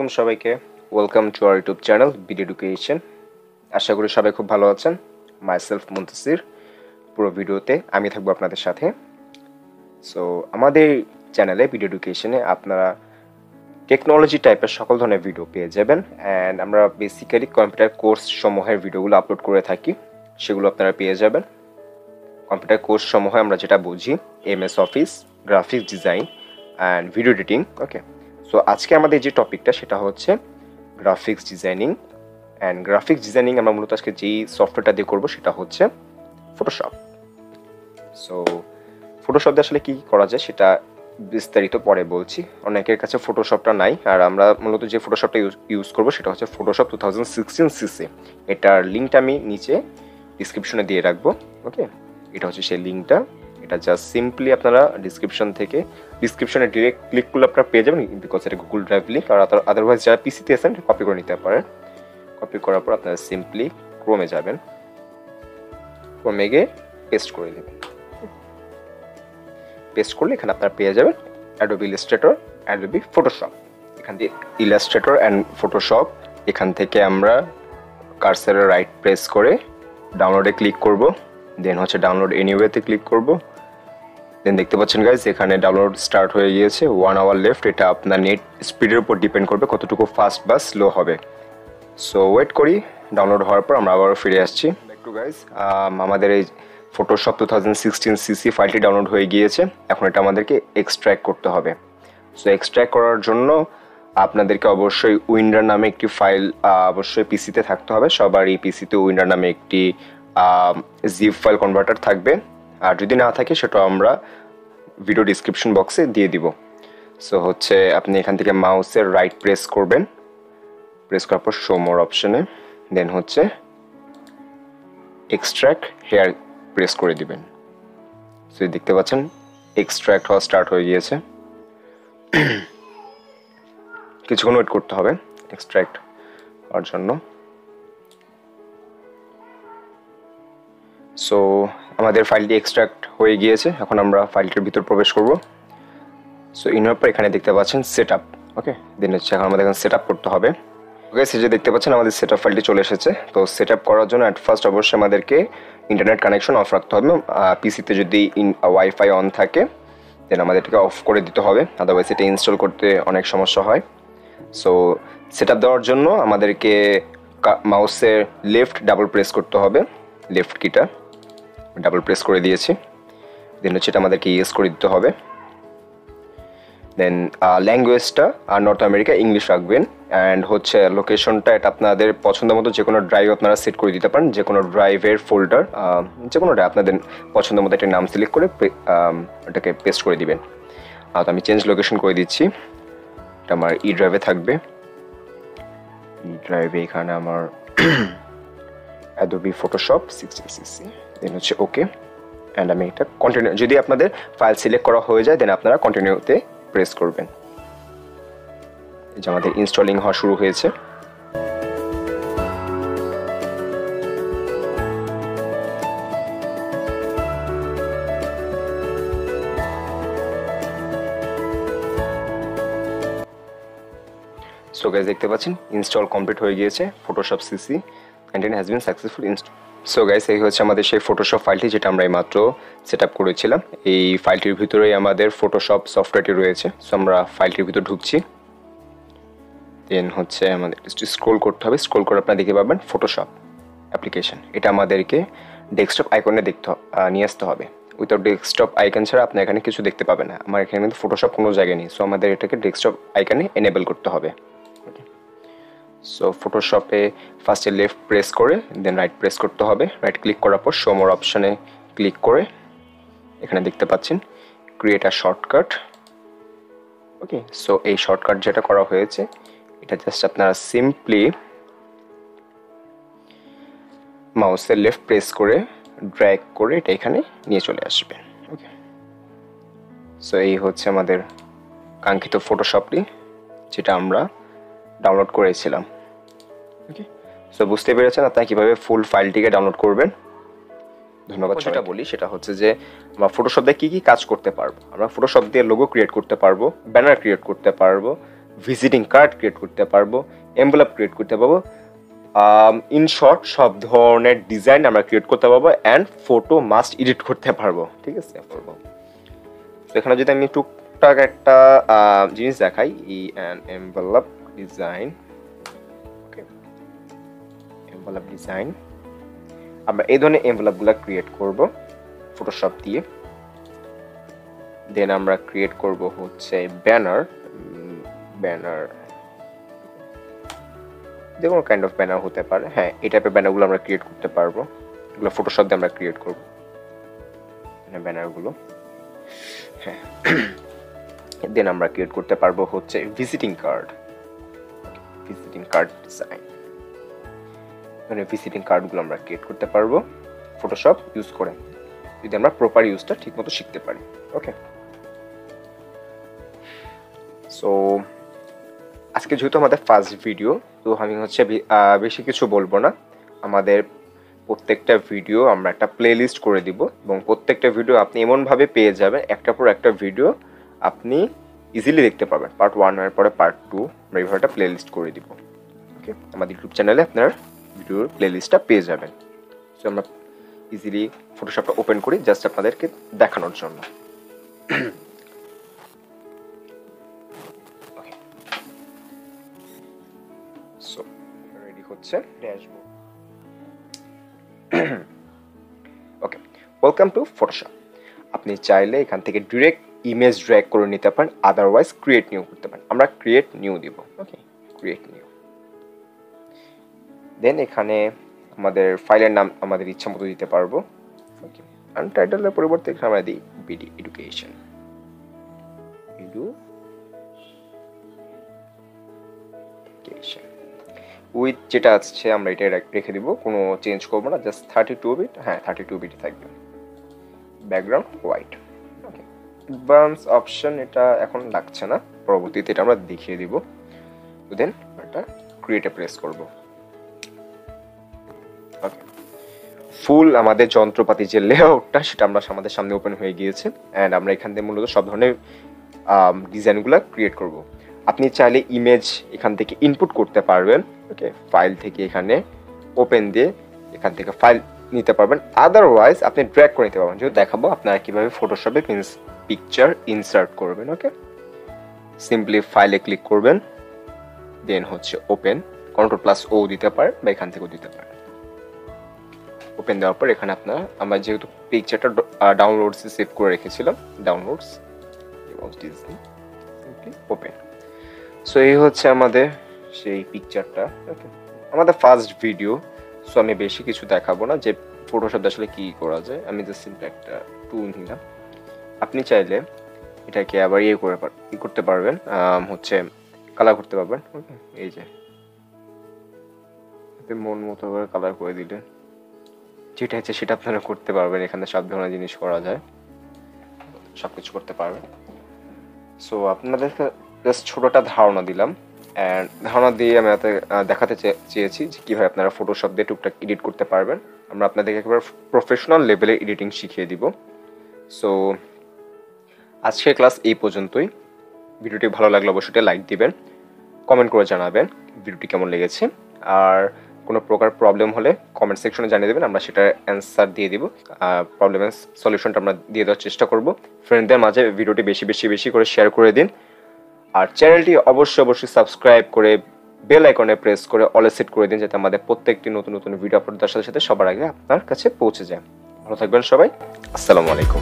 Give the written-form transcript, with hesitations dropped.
আলাইকুম সবাইকে welcome to our YouTube channel BDEducation। আশা করি সবাই খুব ভালো আছেন। মাইসেলফ মুনতাসির। পুরো ভিডিওতে আমি থাকবো আপনাদের সাথে। সো আমাদের চ্যানেলে BDEducation-এ আপনারা টেকনোলজি টাইপের সকল ধরনের ভিডিও পেয়ে যাবেন অ্যান্ড আমরা বেসিক্যালি কম্পিউটার কোর্স সমূহের ভিডিওগুলো আপলোড করে থাকি, সেগুলো আপনারা পেয়ে যাবেন। কম্পিউটার কোর্স সমূহে আমরা যেটা বুঝি MS office, graphics design and video editing. Okay, so আজকে আমাদের যে টপিকটা সেটা হচ্ছে graphics designing. And graphics designing আমরা মূলত আজকে যেই সফটওয়্যারটা দিয়ে করবো সেটা হচ্ছে ফটোশপ। সো ফটোশপ দিয়ে আসলে কী করা যায় সেটা বিস্তারিত পরে বলছি। অনেকের কাছে ফটোশপটা নাই, আর আমরা মূলত যে ফটোশপটা ইউজ করবো সেটা হচ্ছে ফটোশপ 2016 CC। এটার লিঙ্কটা আমি নিচে ডিসক্রিপশনে দিয়ে রাখবো। ওকে, এটা হচ্ছে সেই লিঙ্কটা। এটা জাস্ট সিম্পলি আপনারা ডিসক্রিপশনে ডিরেক্ট ক্লিক করলে আপনারা পেয়ে যাবেন, বিকজ এটা গুগল ড্রাইভ লিঙ্ক। আর আদারওয়াইজ যারা পিসিতে আছেন কপি করে নিতে পারেন। কপি করার পর আপনারা সিম্পলি ক্রোমে যাবেন, ক্রোমে গিয়ে পেস্ট করে দেবেন। পেস্ট করলে এখানে আপনারা পেয়ে যাবেন Adobe Illustrator, Adobe Photoshop। এখান থেকে Illustrator অ্যান্ড Photoshop, এখান থেকে আমরা কার্সারের রাইট প্রেস করে ডাউনলোডে ক্লিক করব। দেন হচ্ছে ডাউনলোড এনিওয়েতে ক্লিক করব। দেন দেখতে পাচ্ছেন গাইজ এখানে ডাউনলোড স্টার্ট হয়ে গিয়েছে। 1 আওয়ার লেফট। এটা আপনার নেট স্পিডের উপর ডিপেন্ড করবে কতটুকু ফাস্ট বা স্লো হবে। সো ওয়েট করি। ডাউনলোড হওয়ার পর আমরা আবারও ফিরে আসছি। ব্যাক টু গাইজ, আমাদের এই ফটোশপ 2016 CC ফাইলটি ডাউনলোড হয়ে গিয়েছে। এখন এটা আমাদেরকে এক্সট্র্যাক্ট করতে হবে। সো এক্সট্র্যাক্ট করার জন্য আপনাদেরকে অবশ্যই উইন্ডার নামে একটি ফাইল অবশ্যই পিসিতে থাকতে হবে। সবার এই পিসিতে উইন্ডার নামে একটি জিপ ফাইল কনভার্টার থাকবে, আর যদি না থাকে সেটা আমরা ভিডিও ডিসক্রিপশন বক্সে দিয়ে দিব। সো হচ্ছে আপনি এখান থেকে মাউসের রাইট প্রেস করবেন, প্রেস করার পর শো মোর অপশনে, দেন হচ্ছে এক্সট্র্যাক্ট হেয়ার প্রেস করে দিবেন। সো দেখতে পাচ্ছেন এক্সট্র্যাক্ট হওয়া স্টার্ট হয়ে গিয়েছে। কিছুক্ষণ ওয়েট করতে হবে এক্সট্র্যাক্ট হওয়ার জন্য। সো আমাদের ফাইলটি এক্সট্র্যাক্ট হয়ে গিয়েছে। এখন আমরা ফাইলটির ভিতর প্রবেশ করব। সো ইনার পর এখানে দেখতে পাচ্ছেন সেট আপ। ওকে, দেন হচ্ছে এখন আমাদের এখানে সেট আপ করতে হবে। ওকে, সে যে দেখতে পাচ্ছেন আমাদের সেট আপ ফাইলটি চলে এসেছে। তো সেট আপ করার জন্য অ্যাট ফার্স্ট অবশ্যই আমাদেরকে ইন্টারনেট কানেকশন অফ রাখতে হবে। পিসিতে যদি ওয়াইফাই অন থাকে দেন আমাদেরকে অফ করে দিতে হবে, আদারওয়াইজ এটা ইনস্টল করতে অনেক সমস্যা হয়। সো সেট আপ দেওয়ার জন্য আমাদেরকে মাউসের লেফট ডাবল প্রেস করতে হবে। লেফট কিটা ডাবল প্রেস করে দিয়েছি। দেন হচ্ছে এটা আমাদেরকে ইউজ করে দিতে হবে। দেন ল্যাঙ্গুয়েজটা আর নর্থ আমেরিকা ইংলিশ রাখবেন। অ্যান্ড হচ্ছে লোকেশনটা এটা আপনাদের পছন্দ মতো যে কোনো ড্রাইভ আপনারা সেট করে দিতে পারেন। যে কোনো ড্রাইভের ফোল্ডার, যে কোনো আপনাদের পছন্দ মতো একটা নাম সিলেক্ট করে ওটাকে পেস্ট করে দিবেন। তো আমি চেঞ্জ লোকেশন করে দিচ্ছি। এটা আমার ই ড্রাইভে থাকবে। ই ড্রাইভে এখানে আমার Adobe Photoshop 16 CC। দেন হচ্ছে ওকে, অ্যান্ড আমি এটা কন্টিনিউ। যদি আপনাদের ফাইল সিলেক্ট করা হয়ে যায় দেন আপনারা কন্টিনিউতে প্রেস করবেন। এই যে আমাদের ইনস্টলিং হওয়া শুরু হয়েছে। সো গাইস দেখতে পাচ্ছেন ইনস্টল কমপ্লিট হয়ে গিয়েছে। Photoshop CC content has been successfully installed. So guys এই হচ্ছে আমাদের সেই ফটোশপ ফাইলটি যেটা আমরা এইমাত্র সেট আপ করেছিলাম। এই ফাইলটির ভিতরেই আমাদের ফটোশপ সফটওয়্যারটি রয়েছে। সো আমরা ফাইলটির ভিতর ঢুকছি। দেন হচ্ছে আমাদের স্ক্রোল করতে হবে। স্ক্রোল করে আপনারা দেখতে পাবেন ফটোশপ অ্যাপ্লিকেশন। এটা আমাদেরকে ডেস্কটপ আইকনে নিয়ে আসতে হবে। উইথাউট ডেস্কটপ আইকন ছাড়া আপনি এখানে কিছু দেখতে পাবেন না। আমার এখানে কিন্তু ফটোশপ কোনো জায়গায় নেই। সো আমাদের এটাকে ডেস্কটপ আইকনে এনেবল করতে হবে। সো ফটোশপে ফার্স্টে লেফট প্রেস করে দেন রাইট প্রেস করতে হবে। রাইট ক্লিক করার পর শো মোর অপশনে ক্লিক করে এখানে দেখতে পাচ্ছেন create a shortcut. Okay, so এই শর্টকাট যেটা করা হয়েছে এটা জাস্ট আপনারা সিম্পলি মাউসের লেফট প্রেস করে ড্র্যাগ করে এটা এখানে নিয়ে চলে আসবেন। ওকে, সো এই হচ্ছে আমাদের কাঙ্ক্ষিত ফটোশপটি যেটা আমরা ডাউনলোড করেছিলাম। ওকে, সো বুঝতে পেরেছেন আপনারা কীভাবে ফুল ফাইলটিকে ডাউনলোড করবেন। ধন্যবাদ। যেটা বলি সেটা হচ্ছে যে আমরা ফটোশপ দিয়ে কী কী কাজ করতে পারবো। আমরা ফটোশপ দিয়ে লোগো ক্রিয়েট করতে পারবো, ব্যানার ক্রিয়েট করতে পারবো, ভিজিটিং কার্ড ক্রিয়েট করতে পারবো, এনভেলপ ক্রিয়েট করতে পারবো, ইন শর্ট সব ধরনের ডিজাইন আমরা ক্রিয়েট করতে পারবো অ্যান্ড ফটো মাস্ট এডিট করতে পারবো। ঠিক আছে, করবো। তো এখানে যদি আমি টুকটাক একটা জিনিস দেখাই, এনভেলপ ডিজাইন, ওকে, এনভেলপ ডিজাইন, আমরা এই ধরনের এনভেলপগুলো ক্রিয়েট করব ফটোশপ দিয়ে। দেন আমরা ক্রিয়েট করব হচ্ছে ব্যানার, যে কোনো কাইন্ড অফ ব্যানার হতে পারে। হ্যাঁ, এই টাইপের ব্যানারগুলো আমরা ক্রিয়েট করতে পারবো, এগুলো ফটোশপ দিয়ে আমরা ক্রিয়েট করব ব্যানারগুলো। হ্যাঁ, দেন আমরা ক্রিয়েট করতে পারবো হচ্ছে ভিজিটিং কার্ড ডিজাইন। মানে ভিজিটিং কার্ডগুলো আমরা ক্রিয়েট করতে পারবো ফটোশপ ইউজ করে, যদি আমরা প্রপার ইউজটা ঠিকমতো শিখতে পারি। ওকে, সো আজকে যেহেতু আমাদের ফার্স্ট ভিডিও, তো আমি হচ্ছে বেশি কিছু বলবো না। আমাদের প্রত্যেকটা ভিডিও আমরা একটা প্লে লিস্ট করে দিব এবং প্রত্যেকটা ভিডিও আপনি এমনভাবে পেয়ে যাবেন, একটা পর একটা ভিডিও আপনি ইজিলি দেখতে পাবেন। পার্ট 1 এর পরে পার্ট 2 আমরা এইভাবে একটা প্লে লিস্ট করে দিব। ওকে, আমাদের ইউটিউব চ্যানেলে আপনার ভিডিওর প্লে লিস্টটা পেয়ে যাবেন। সো আমরা ইজিলি ফটোশপটা ওপেন করি জাস্ট আপনাদেরকে দেখানোর জন্য। সো রেডি হচ্ছে dashboard. Okay, welcome to Photoshop. আপনি চাইলে এখান থেকে ডিরেক্ট ইমেজ ড্র্যাগ করে নিতে পারেন, আদারওয়াইজ ক্রিয়েট নিউ করতে পারেন। আমরা ক্রিয়েট নিউ দিব। ওকে, ক্রিয়েট নিউ। দেন এখানে আমাদের ফাইলের নাম আমাদের ইচ্ছা মতো দিতে পারবো। ওকে, আর টাইটেলের পরিবর্তে এখানে আমরা দিই BDEducation। উইথ যেটা আছে আমরা এটা রেখে দিব, কোনো চেঞ্জ করবো না, জাস্ট 32 বিট। হ্যাঁ, 32 বিট থাকবে। Background white. Okay, advance option এটা এখন লাগছে না, পরবর্তীতে এটা আমরা দেখিয়ে দিব। দেন এটা ক্রিয়েটে প্রেস করব। ওকে, ফুল আমাদের যন্ত্রপাতি যে লেআউটটা সেটা আমরা আমাদের সামনে ওপেন হয়ে গিয়েছে অ্যান্ড আমরা এখান থেকে মূলত সব ধরনের ডিজাইনগুলো ক্রিয়েট করব। আপনি চাইলে ইমেজ এখান থেকে ইনপুট করতে পারবেন। ওকে, ফাইল থেকে এখানে ওপেন দিয়ে এখান থেকে ফাইল নিতে পারবেন, আদারওয়াইজ আপনি ড্র্যাগ করে নিতে পারবেন। যেহেতু দেখাবো আপনারা কিভাবে ফটোশপে পিকচার ইনসার্ট করবেন। ওকে, সিম্পলি ফাইলে ক্লিক করবেন, দেন হচ্ছে ওপেন, Ctrl+O দিতে পারেন বা এখান থেকেও দিতে পারেন। ওপেন দেওয়ার পর এখানে আপনার আমরা যেহেতু পিকচারটা ডাউনলোডসে সেভ করে রেখেছিলাম, ডাউনলোডস ওপেন। সো এই হচ্ছে আমাদের সেই পিকচারটা। ওকে, আমাদের ফার্স্ট ভিডিও, সো আমি বেশি কিছু দেখাবো না যে ফটোশপ আসলে কি করা যায়। আমি জাস্ট সিম্পল একটা টুল নিলাম। আপনি চাইলে এটাকে আবার করতে পারবেন, হচ্ছে কালার করতে পারবেন। ওকে, এই যে মন মতো করে কালার করে দিলে যেটা আছে সেটা আপনারা করতে পারবেন। এখানে সব ধরনের জিনিস করা যায়, সবকিছু করতে পারবেন। সো আপনাদেরকে জাস্ট ছোটটা ধারণা দিলাম, অ্যান্ড ধারণা দিয়ে আমি দেখাতে চেয়েছি যে কীভাবে আপনারা ফটোশপ দিয়ে টুকটাক এডিট করতে পারবেন। আমরা আপনাদেরকে একেবারে প্রফেশনাল লেভেলে এডিটিং শিখিয়ে দিব। সো আজকের ক্লাস এই পর্যন্তই। ভিডিওটি ভালো লাগলে অবশ্যই লাইক দিবেন, কমেন্ট করে জানাবেন ভিডিওটি কেমন লেগেছে, আর কোনো প্রকার প্রবলেম হলে কমেন্ট সেকশনে জানিয়ে দেবেন, আমরা সেটার অ্যান্সার দিয়ে দিব। প্রবলেমের সলিউশনটা আমরা দিয়ে দেওয়ার চেষ্টা করব। ফ্রেন্ডদের মাঝে ভিডিওটি বেশি করে শেয়ার করে দিন, আর চ্যানেলটি অবশ্যই সাবস্ক্রাইব করে বেল আইকনে প্রেস করে অলে সেট করে দিন, যাতে আমাদের প্রত্যেকটি নতুন ভিডিও আপলোড দেওয়ার সাথে সাথে সবার আগে আপনার কাছে পৌঁছে যায়। ভালো থাকবেন সবাই, আসসালামু আলাইকুম।